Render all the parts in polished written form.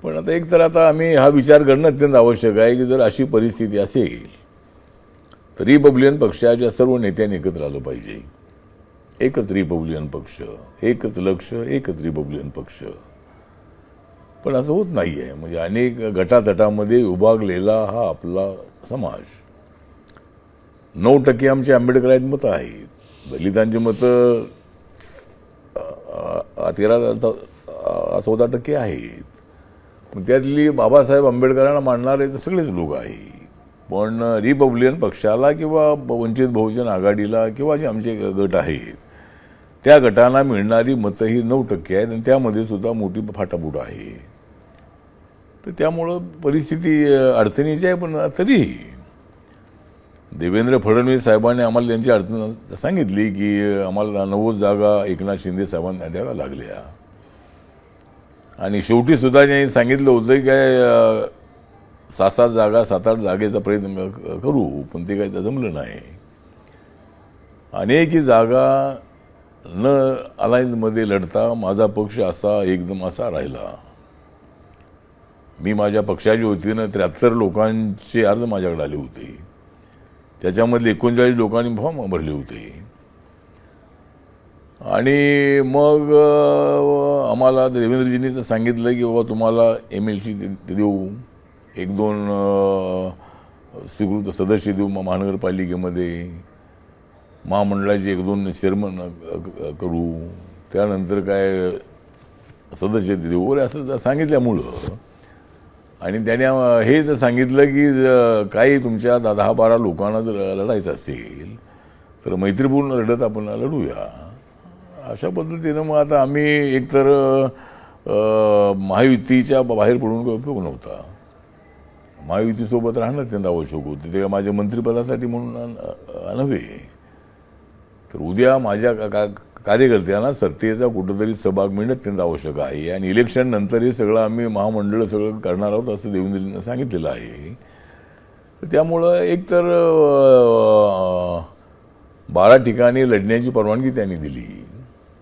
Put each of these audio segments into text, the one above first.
पण आता एक तर आता आम्ही हा विचार करणं अत्यंत आवश्यक आहे की जर अशी परिस्थिती असेल तर रिपब्लिकन पक्षाच्या सर्व नेत्यांनी एकत्र आलं पाहिजे. एकच रिपब्लिकन पक्ष, एकच लक्ष, एकच रिपब्लिकन पक्ष. पण असं होत नाहीये. म्हणजे अनेक गटातटामध्ये विभागलेला हा आपला समाज. 9% आमचे आंबेडकरांची मतं आहेत. दलितांची मतं 13-14% आहेत. पण त्यातली बाबासाहेब आंबेडकरांना मानणारे तर सगळेच लोक आहेत. पण रिपब्लिकन पक्षाला किंवा वंचित बहुजन आघाडीला किंवा जे आमचे गट आहेत त्या गटांना मिळणारी मतं ही 9% आहेत आणि त्यामध्ये सुद्धा मोठी फाटाफूट आहे. तर त्यामुळं परिस्थिती अडचणीची आहे. पण तरीही देवेंद्र फडणवीस साहेबांनी आम्हाला त्यांची अडचण सांगितली की आम्हाला 90 जागा एकनाथ शिंदे साहेबांना द्याव्या लागल्या आणि शेवटी सुद्धा त्यांनी सांगितलं होतं की काय 7-7 जागा 7-8 जागेचा प्रयत्न करू, पण ते काही जमलं नाही. अनेक जागा न अलायन्समध्ये लढता माझा पक्ष असा एकदम असा राहिला. मी माझ्या पक्षाच्या वतीनं 73 लोकांचे अर्ज माझ्याकडे आले होते. त्याच्यामधले 39 लोकांनी फॉर्म भरले होते. आणि मग आम्हाला देवेंद्रजींनी तर सांगितलं की बाबा तुम्हाला MLC देऊ, 1-2 स्वीकृत सदस्य देऊ महानगरपालिकेमध्ये, महामंडळाचे 1-2 चेअरमन करू, त्यानंतर काय सदस्य देऊ वगैरे असं सांगितल्यामुळं आणि त्याने हे जर सांगितलं की काही तुमच्या 10-12 लोकांना जर लढायचं असेल तर मैत्रीपूर्ण लढत आपण लढूया. अशा पद्धतीनं मग आता आम्ही एकतर महायुतीच्या बाहेर पडून काही उपयोग नव्हता. महायुतीसोबत राहणं अत्यंत आवश्यक होतं. ते माझ्या मंत्रिपदासाठी म्हणून नव्हे. तर उद्या माझ्या कार्यकर्त्यांना सत्तेचा कुठंतरी सहभाग मिळणं अत्यंत आवश्यक आहे आणि इलेक्शन नंतर हे सगळं आम्ही महामंडळ सगळं करणार आहोत असं देवेंद्रजींना सांगितलेलं आहे. तर त्यामुळं एकतर 12 ठिकाणी लढण्याची परवानगी त्यांनी दिली,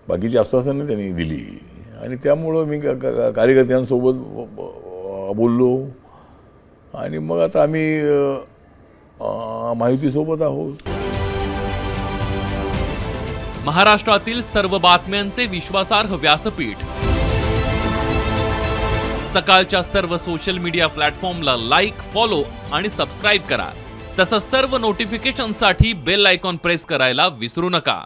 बाकीची आश्वासनं त्यांनी दिली आणि त्यामुळं मी कार्यकर्त्यांसोबत बोललो आणि मग आता आम्ही महायुतीसोबत आहोत. महाराष्ट्रातील सर्व बातम्यांचे विश्वासार्ह व्यासपीठ. सकाळच्या सर्व सोशल मीडिया प्लॅटफॉर्मला लाईक, फॉलो आणि सबस्क्राईब करा. तसंच सर्व नोटिफिकेशनसाठी बेल आयकॉन प्रेस करायला विसरू नका.